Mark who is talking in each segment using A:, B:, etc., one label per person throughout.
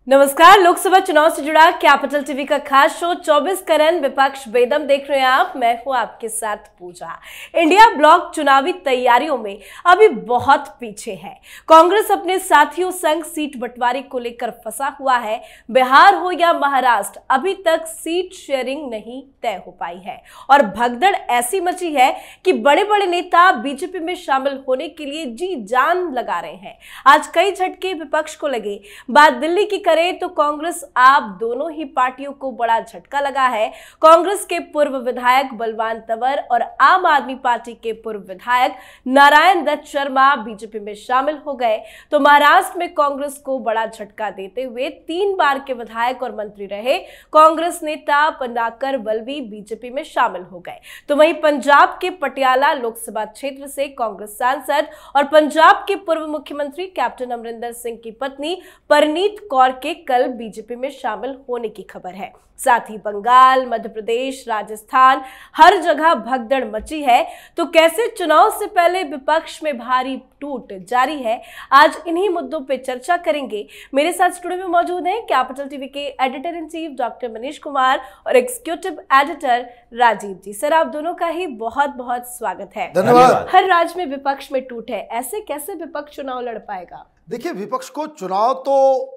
A: नमस्कार। लोकसभा चुनाव से जुड़ा कैपिटल टीवी का खास शो 24 करन विपक्ष बेदम देख रहे हैं आप। मैं हूं आपके साथ पूजा। इंडिया ब्लॉक चुनावी तैयारियों में अभी बहुत पीछे है। कांग्रेस अपने साथियों संग सीट बंटवारे को लेकर फंसा हुआ है। बिहार हो या महाराष्ट्र, अभी तक सीट शेयरिंग नहीं तय हो पाई है और भगदड़ ऐसी मची है कि बड़े बड़े नेता बीजेपी में शामिल होने के लिए जी जान लगा रहे हैं। आज कई झटके विपक्ष को लगे। बात दिल्ली की तो कांग्रेस आप दोनों ही पार्टियों को बड़ा झटका लगा है। कांग्रेस के पूर्व विधायक बलवान तंवर और आम आदमी पार्टी के पूर्व विधायक नारायण दत्त शर्मा बीजेपी में शामिल हो गए। तो महाराष्ट्र में कांग्रेस को बड़ा झटका देते हुए 3 बार के विधायक और मंत्री रहे कांग्रेस नेता पन्नाकर वल्लवी बीजेपी में शामिल हो गए। तो वहीं पंजाब के पटियाला लोकसभा क्षेत्र से कांग्रेस सांसद और पंजाब के पूर्व मुख्यमंत्री कैप्टन अमरिंदर सिंह की पत्नी परनीत कौर के कल बीजेपी में शामिल होने की खबर है। साथ ही बंगाल, मध्य प्रदेश, राजस्थान, हर जगह भगदड़ मची है। तो कैसे चुनाव से पहले विपक्ष में भारी टूट जारी है, आज इन्हीं मुद्दों पे चर्चा करेंगे। मेरे साथ स्टूडियो में मौजूद हैं कैपिटल टीवी के editor in chief doctor Manish Kumar और एग्जीक्यूटिव एडिटर राजीव जी। सर, आप दोनों का ही बहुत बहुत स्वागत है।
B: धन्यवाद।
A: हर राज्य में विपक्ष में टूट है, ऐसे कैसे विपक्ष चुनाव लड़ पाएगा?
B: देखिए, विपक्ष को चुनाव तो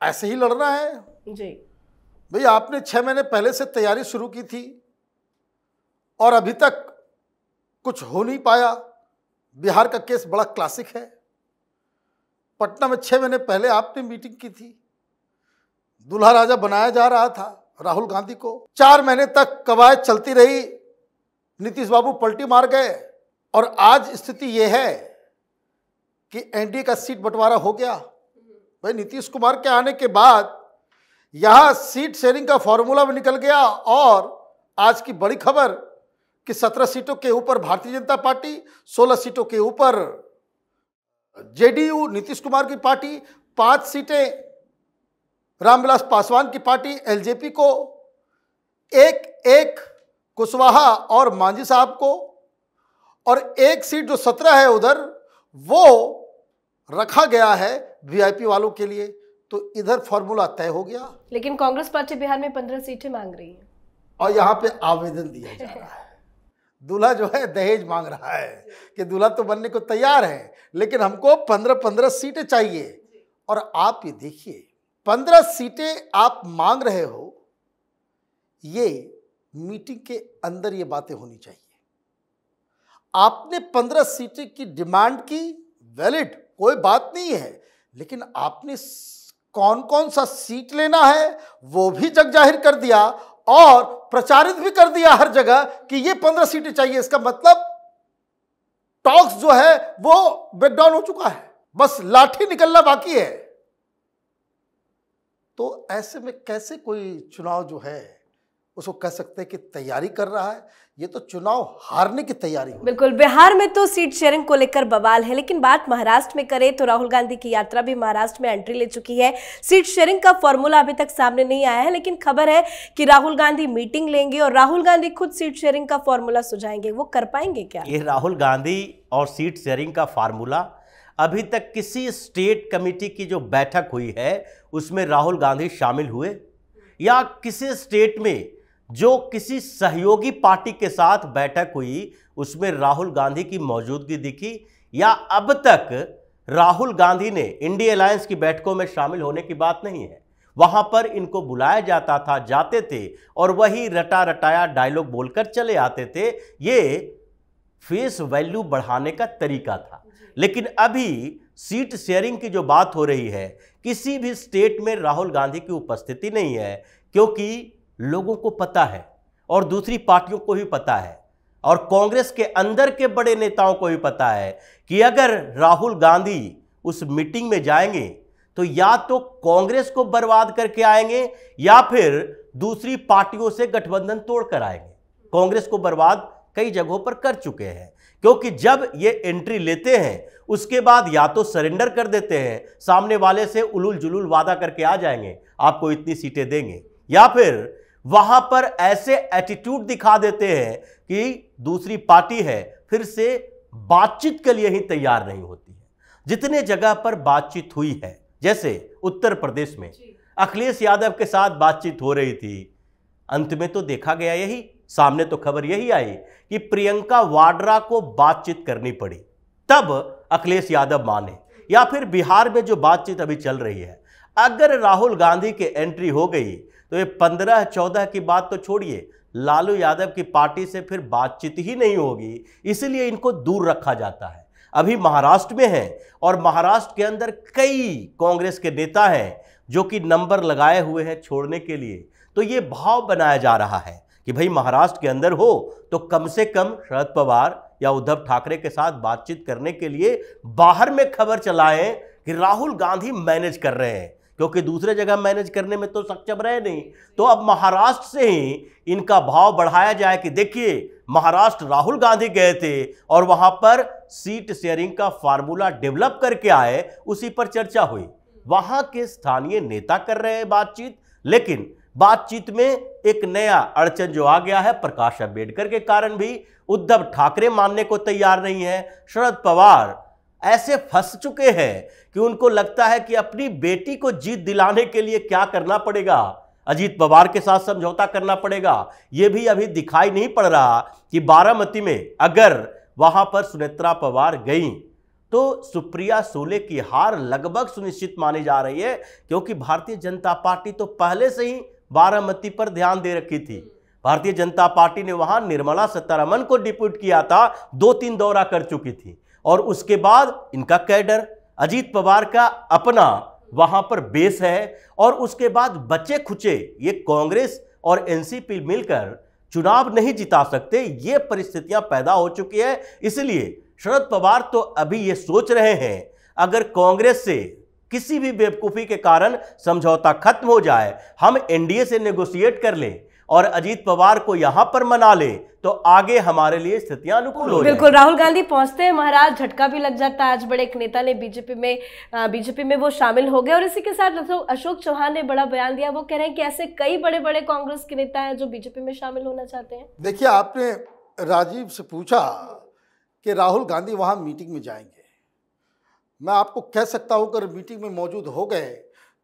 B: ऐसे ही लड़ना है
A: जी
B: भाई। आपने 6 महीने पहले से तैयारी शुरू की थी और अभी तक कुछ हो नहीं पाया। बिहार का केस बड़ा क्लासिक है। पटना में 6 महीने पहले आपने मीटिंग की थी, दूल्हा राजा बनाया जा रहा था राहुल गांधी को। 4 महीने तक कवायद चलती रही, नीतीश बाबू पलटी मार गए और आज स्थिति यह है कि एनडीए का सीट बंटवारा हो गया। भाई, नीतीश कुमार के आने के बाद यहां सीट शेयरिंग का फॉर्मूला भी निकल गया और आज की बड़ी खबर कि 17 सीटों के ऊपर भारतीय जनता पार्टी, 16 सीटों के ऊपर जेडीयू नीतीश कुमार की पार्टी, 5 सीटें रामविलास पासवान की पार्टी एलजेपी को, एक कुशवाहा और मांझी साहब को, और 1 सीट जो 17 है उधर वो रखा गया है वीआईपी वालों के लिए। तो इधर फॉर्मूला तय हो गया।
A: लेकिन कांग्रेस पार्टी बिहार में 15 सीटें मांग रही है
B: और यहाँ पे आवेदन दिया जा रहा है। दूल्हा जो है दहेज मांग रहा है कि दूल्हा तो बनने को तैयार है, लेकिन हमको 15 सीटें चाहिए। और आप ये देखिए, 15 सीटें आप मांग रहे हो, ये मीटिंग के अंदर ये बातें होनी चाहिए। आपने 15 सीटें की डिमांड की, वैलिड, कोई बात नहीं है, लेकिन आपने कौन कौन सा सीट लेना है वो भी जग जाहिर कर दिया और प्रचारित भी कर दिया हर जगह कि ये 15 सीटें चाहिए। इसका मतलब टॉक्स जो है वो ब्रेकडाउन हो चुका है, बस लाठी निकलना बाकी है। तो ऐसे में कैसे कोई चुनाव जो है उसको कह सकते हैं कि तैयारी कर रहा है? ये तो चुनाव हारने की तैयारी है।
A: बिल्कुल। बिहार में तो सीट शेयरिंग को लेकर बवाल है, लेकिन बात महाराष्ट्र में करें तो राहुल गांधी की यात्रा भी महाराष्ट्र में एंट्री ले चुकी है। सीट शेयरिंग का फॉर्मूला अभी तक सामने नहीं आया है, लेकिन खबर है कि राहुल गांधी मीटिंग लेंगे और राहुल गांधी खुद सीट शेयरिंग का फॉर्मूला सुझाएंगे। वो कर पाएंगे क्या?
C: ये राहुल गांधी और सीट शेयरिंग का फार्मूला, अभी तक किसी स्टेट कमेटी की जो बैठक हुई है उसमें राहुल गांधी शामिल हुए, या किसी स्टेट में जो किसी सहयोगी पार्टी के साथ बैठक हुई उसमें राहुल गांधी की मौजूदगी दिखी, या अब तक राहुल गांधी ने इंडिया अलायंस की बैठकों में शामिल होने की बात नहीं है। वहां पर इनको बुलाया जाता था, जाते थे और वही रटा रटाया डायलॉग बोलकर चले आते थे। ये फेस वैल्यू बढ़ाने का तरीका था। लेकिन अभी सीट शेयरिंग की जो बात हो रही है, किसी भी स्टेट में राहुल गांधी की उपस्थिति नहीं है, क्योंकि लोगों को पता है और दूसरी पार्टियों को भी पता है और कांग्रेस के अंदर के बड़े नेताओं को भी पता है कि अगर राहुल गांधी उस मीटिंग में जाएंगे तो या तो कांग्रेस को बर्बाद करके आएंगे या फिर दूसरी पार्टियों से गठबंधन तोड़कर आएंगे। कांग्रेस को बर्बाद कई जगहों पर कर चुके हैं, क्योंकि जब ये एंट्री लेते हैं उसके बाद या तो सरेंडर कर देते हैं, सामने वाले से उलूल जुलूल वादा करके आ जाएंगे आपको इतनी सीटें देंगे, या फिर वहां पर ऐसे एटीट्यूड दिखा देते हैं कि दूसरी पार्टी है फिर से बातचीत के लिए ही तैयार नहीं होती है। जितने जगह पर बातचीत हुई है जैसे उत्तर प्रदेश में अखिलेश यादव के साथ बातचीत हो रही थी, अंत में तो देखा गया यही, सामने तो खबर यही आई कि प्रियंका वाड्रा को बातचीत करनी पड़ी, तब अखिलेश यादव माने। या फिर बिहार में जो बातचीत अभी चल रही है, अगर राहुल गांधी की एंट्री हो गई तो ये 15-14 की बात तो छोड़िए, लालू यादव की पार्टी से फिर बातचीत ही नहीं होगी, इसलिए इनको दूर रखा जाता है। अभी महाराष्ट्र में है और महाराष्ट्र के अंदर कई कांग्रेस के नेता हैं जो कि नंबर लगाए हुए हैं छोड़ने के लिए। तो ये भाव बनाया जा रहा है कि भाई महाराष्ट्र के अंदर हो तो कम से कम शरद पवार या उद्धव ठाकरे के साथ बातचीत करने के लिए बाहर में खबर चलाएं कि राहुल गांधी मैनेज कर रहे हैं, क्योंकि दूसरे जगह मैनेज करने में तो सक्षम रहे नहीं। तो अब महाराष्ट्र से ही इनका भाव बढ़ाया जाए कि देखिए महाराष्ट्र राहुल गांधी गए थे और वहां पर सीट शेयरिंग का फार्मूला डेवलप करके आए, उसी पर चर्चा हुई। वहां के स्थानीय नेता कर रहे हैं बातचीत, लेकिन बातचीत में एक नया अड़चन जो आ गया है, प्रकाश अंबेडकर के कारण भी उद्धव ठाकरे मानने को तैयार नहीं है। शरद पवार ऐसे फंस चुके हैं कि उनको लगता है कि अपनी बेटी को जीत दिलाने के लिए क्या करना पड़ेगा, अजीत पवार के साथ समझौता करना पड़ेगा। यह भी अभी दिखाई नहीं पड़ रहा कि बारामती में अगर वहां पर सुनेत्रा पवार गई तो सुप्रिया सूले की हार लगभग सुनिश्चित मानी जा रही है, क्योंकि भारतीय जनता पार्टी तो पहले से ही बारामती पर ध्यान दे रखी थी। भारतीय जनता पार्टी ने वहां निर्मला सीतारमण को डिप्यूट किया था, 2-3 दौरा कर चुकी थी, और उसके बाद इनका कैडर अजीत पवार का अपना वहां पर बेस है, और उसके बाद बचे खुचे ये कांग्रेस और एनसीपी मिलकर चुनाव नहीं जिता सकते, ये परिस्थितियां पैदा हो चुकी है। इसलिए शरद पवार तो अभी ये सोच रहे हैं अगर कांग्रेस से किसी भी बेवकूफी के कारण समझौता खत्म हो जाए, हम एनडीए से नेगोशिएट कर लें और अजीत पवार को यहां पर मना ले, तो आगे हमारे लिए स्थितियां अनुकूल हो जाएंगी।
A: बिल्कुल, राहुल गांधी पहुंचते हैं महाराज, झटका भी लग जाता है। आज बड़े एक नेता ने बीजेपी में वो शामिल हो गए, और इसी के साथ अशोक चौहान ने बड़ा बयान दिया। वो कह रहे हैं कि ऐसे कई बड़े बड़े कांग्रेस के नेता हैं जो बीजेपी में शामिल होना चाहते हैं।
B: देखिए, आपने राजीव से पूछा कि राहुल गांधी वहां मीटिंग में जाएंगे। मैं आपको कह सकता हूं कि अगर मीटिंग में मौजूद हो गए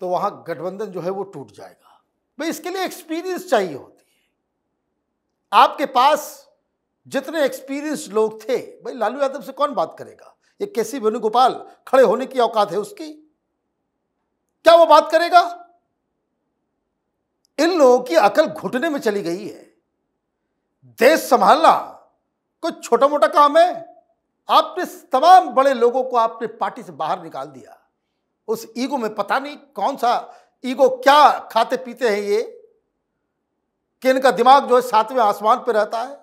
B: तो वहां गठबंधन जो है वो टूट जाएगा। भाई, इसके लिए एक्सपीरियंस चाहिए होती है। आपके पास जितने एक्सपीरियंस लोग थे, भाई लालू यादव से कौन बात करेगा? ये केसी वेणुगोपाल खड़े होने की औकात है उसकी? क्या वो बात करेगा? इन लोगों की अकल घुटने में चली गई है। देश संभालना कोई छोटा मोटा काम है? आपने तमाम बड़े लोगों को आपने पार्टी से बाहर निकाल दिया। उस ईगो में पता नहीं कौन सा ईगो, क्या खाते पीते हैं ये, कि इनका दिमाग जो है 7वें आसमान पे रहता है।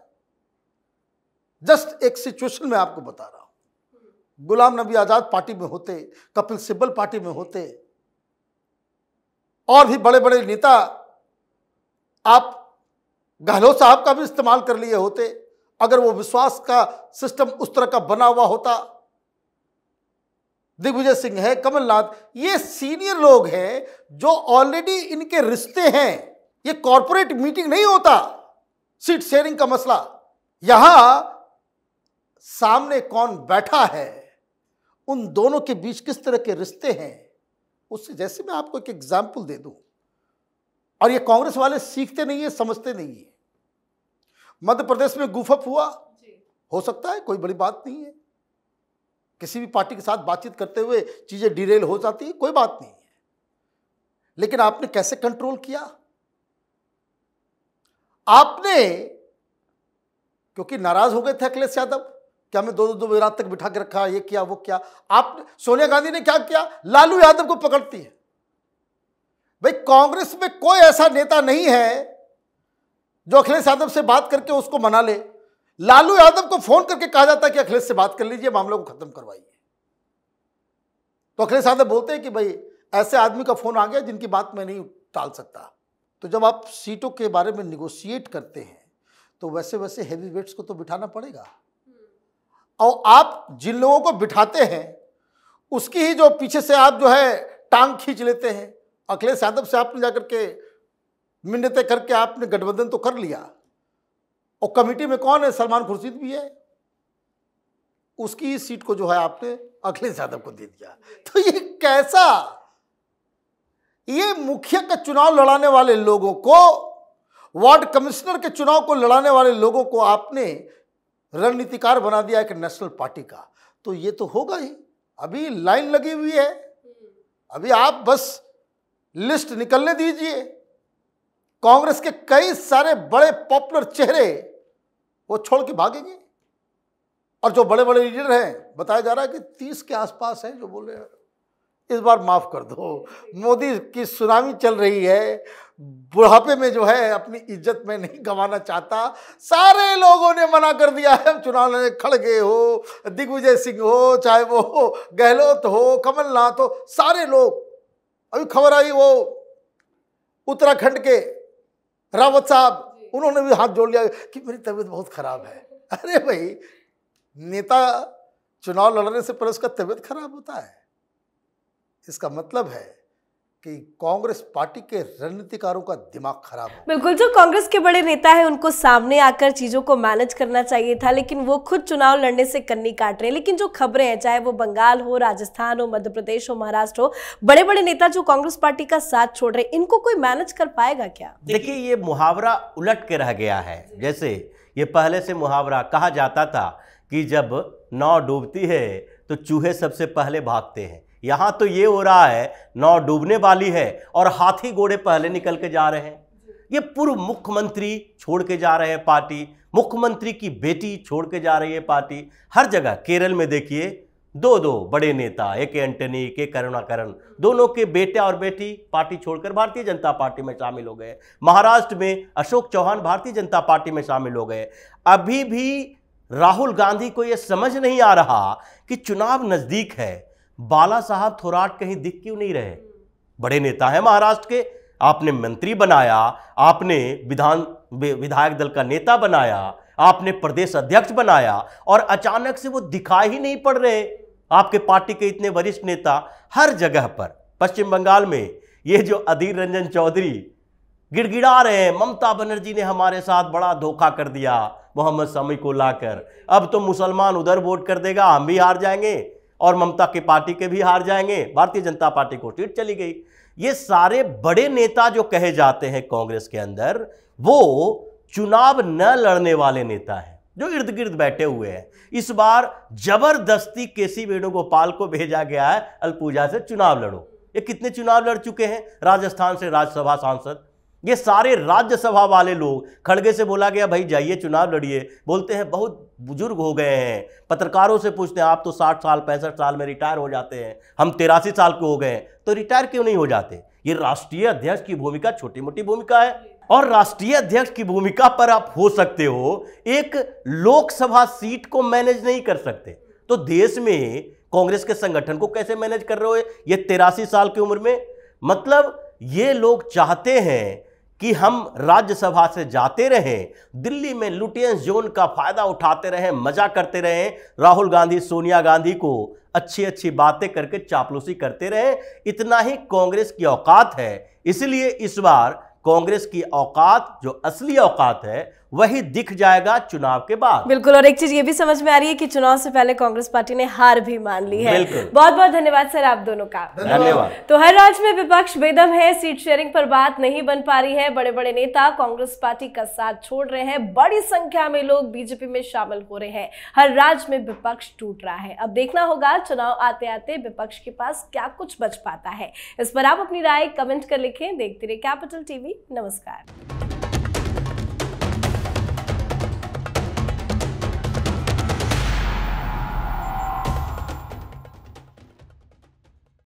B: जस्ट एक सिचुएशन में आपको बता रहा हूं। गुलाम नबी आजाद पार्टी में होते, कपिल सिब्बल पार्टी में होते, और भी बड़े बड़े नेता, आप गहलोत साहब का भी इस्तेमाल कर लिए होते, अगर वो विश्वास का सिस्टम उस तरह का बना हुआ होता। दिग्विजय सिंह है, कमलनाथ, ये सीनियर लोग हैं जो ऑलरेडी इनके रिश्ते हैं। ये कॉर्पोरेट मीटिंग नहीं होता सीट शेयरिंग का मसला। यहां सामने कौन बैठा है, उन दोनों के बीच किस तरह के रिश्ते हैं, उससे जैसे मैं आपको एक एग्जाम्पल दे दूं। और ये कांग्रेस वाले सीखते नहीं है, समझते नहीं है। मध्य प्रदेश में गुफअप हुआ, हो सकता है, कोई बड़ी बात नहीं है। किसी भी पार्टी के साथ बातचीत करते हुए चीजें डिरेल हो जाती है, कोई बात नहीं है। लेकिन आपने कैसे कंट्रोल किया? आपने, क्योंकि नाराज हो गए थे अखिलेश यादव, क्या हमें 2-2 बजे रात तक बिठा के रखा, ये किया वो किया। आपने, सोनिया गांधी ने क्या किया? लालू यादव को पकड़ती है। भाई, कांग्रेस में कोई ऐसा नेता नहीं है जो अखिलेश यादव से बात करके उसको मना ले। लालू यादव को फोन करके कहा जाता है कि अखिलेश से बात कर लीजिए, मामले को खत्म करवाइए। तो अखिलेश यादव बोलते हैं कि भाई ऐसे आदमी का फोन आ गया जिनकी बात मैं नहीं टाल सकता। तो जब आप सीटों के बारे में निगोशिएट करते हैं तो वैसे वैसे हैवी वेट्स को तो बिठाना पड़ेगा। और आप जिन लोगों को बिठाते हैं उसकी ही जो पीछे से आप जो है टांग खींच लेते हैं। अखिलेश यादव से आपने जाकर के मिन्नतें करके आपने गठबंधन तो कर लिया, और कमेटी में कौन है? सलमान खुर्शीद भी है। उसकी सीट को जो है आपने अखिलेश यादव को दे दिया। तो ये कैसा ये मुखिया का चुनाव लड़ाने वाले लोगों को, वार्ड कमिश्नर के चुनाव को लड़ाने वाले लोगों को आपने रणनीतिकार बना दिया एक नेशनल पार्टी का, तो ये तो होगा ही। अभी लाइन लगी हुई है, अभी आप बस लिस्ट निकलने दीजिए। कांग्रेस के कई सारे बड़े पॉपुलर चेहरे वो छोड़ के भागेंगे, और जो बड़े बड़े लीडर हैं, बताया जा रहा है कि 30 के आसपास हैं जो बोले इस बार माफ कर दो, मोदी की सुनामी चल रही है, बुढ़ापे में जो है अपनी इज्जत में नहीं गंवाना चाहता। सारे लोगों ने मना कर दिया है चुनाव लड़ने, खड़गे हो, दिग्विजय सिंह हो, चाहे वो गहलोत हो, कमलनाथ हो, सारे लोग। अभी खबर आई वो उत्तराखंड के रावत साहब, उन्होंने भी हाथ जोड़ लिया कि मेरी तबीयत बहुत खराब है। अरे भाई, नेता चुनाव लड़ने से पहले उसका तबीयत खराब होता है, इसका मतलब है कि कांग्रेस पार्टी के रणनीतिकारों का दिमाग खराब है।
A: बिल्कुल, जो कांग्रेस के बड़े नेता हैं उनको सामने आकर चीजों को मैनेज करना चाहिए था, लेकिन वो खुद चुनाव लड़ने से कन्नी काट रहे हैं। लेकिन जो खबरें हैं, चाहे वो बंगाल हो, राजस्थान हो, मध्य प्रदेश हो, महाराष्ट्र हो, बड़े बड़े नेता जो कांग्रेस पार्टी का साथ छोड़ रहे हैं, इनको कोई मैनेज कर पाएगा क्या?
C: देखिए, ये मुहावरा उलट के रह गया है। जैसे ये पहले से मुहावरा कहा जाता था कि जब नाव डूबती है तो चूहे सबसे पहले भागते हैं। यहाँ तो ये हो रहा है, नाव डूबने वाली है और हाथी घोड़े पहले निकल के जा रहे हैं। ये पूर्व मुख्यमंत्री छोड़ के जा रहे हैं पार्टी, मुख्यमंत्री की बेटी छोड़ के जा रही है पार्टी। हर जगह, केरल में देखिए, दो बड़े नेता, एक एंटनी, एक करुणाकरण, दोनों के बेटा और बेटी पार्टी छोड़कर भारतीय जनता पार्टी में शामिल हो गए। महाराष्ट्र में अशोक चौहान भारतीय जनता पार्टी में शामिल हो गए। अभी भी राहुल गांधी को यह समझ नहीं आ रहा कि चुनाव नजदीक है, बाला साहब थोराट कहीं दिख क्यों नहीं रहे? बड़े नेता हैं महाराष्ट्र के, आपने मंत्री बनाया, आपने विधायक दल का नेता बनाया, आपने प्रदेश अध्यक्ष बनाया, और अचानक से वो दिखाई ही नहीं पड़ रहे। आपके पार्टी के इतने वरिष्ठ नेता हर जगह पर, पश्चिम बंगाल में ये जो अधीर रंजन चौधरी गिड़गिड़ा रहे हैं, ममता बनर्जी ने हमारे साथ बड़ा धोखा कर दिया मोहम्मद शमी को लाकर, अब तो मुसलमान उधर वोट कर देगा, हम भी हार जाएंगे और ममता की पार्टी के भी हार जाएंगे, भारतीय जनता पार्टी को सीट चली गई। ये सारे बड़े नेता जो कहे जाते हैं कांग्रेस के अंदर, वो चुनाव न लड़ने वाले नेता हैं जो इर्द गिर्द बैठे हुए हैं। इस बार जबरदस्ती केसी वेणुगोपाल को भेजा गया है अलपूजा से चुनाव लड़ो। ये कितने चुनाव लड़ चुके हैं? राजस्थान से राज्यसभा सांसद, ये सारे राज्यसभा वाले लोग। खड़गे से बोला गया भाई जाइए चुनाव लड़िए, बोलते हैं बहुत बुजुर्ग हो गए हैं। पत्रकारों से पूछते हैं आप तो 60 साल 65 साल में रिटायर हो जाते हैं, हम 83 साल के हो गए हैं, तो रिटायर क्यों नहीं हो जाते? ये राष्ट्रीय अध्यक्ष की भूमिका छोटी मोटी भूमिका है, और राष्ट्रीय अध्यक्ष की भूमिका पर आप हो सकते हो, एक लोकसभा सीट को मैनेज नहीं कर सकते, तो देश में कांग्रेस के संगठन को कैसे मैनेज कर रहे हो ये 83 साल की उम्र में? मतलब ये लोग चाहते हैं कि हम राज्यसभा से जाते रहें, दिल्ली में लुटियंस जोन का फायदा उठाते रहें, मजा करते रहें, राहुल गांधी सोनिया गांधी को अच्छी अच्छी बातें करके चापलूसी करते रहें। इतना ही कांग्रेस की औकात है। इसलिए इस बार कांग्रेस की औकात, जो असली औकात है, वही दिख जाएगा चुनाव के बाद।
A: बिल्कुल, और एक चीज ये भी समझ में आ रही है कि चुनाव से पहले कांग्रेस पार्टी ने हार भी मान ली है। बहुत बहुत धन्यवाद सर आप दोनों का।
C: धन्यवाद।
A: तो हर राज्य में विपक्ष बेदम है, सीट शेयरिंग पर बात नहीं बन पा रही है, बड़े बड़े नेता कांग्रेस पार्टी का साथ छोड़ रहे हैं, बड़ी संख्या में लोग बीजेपी में शामिल हो रहे हैं, हर राज्य में विपक्ष टूट रहा है। अब देखना होगा चुनाव आते आते विपक्ष के पास क्या कुछ बच पाता है। इस पर आप अपनी राय कमेंट कर लिखें। देखते रहिए कैपिटल टीवी। नमस्कार।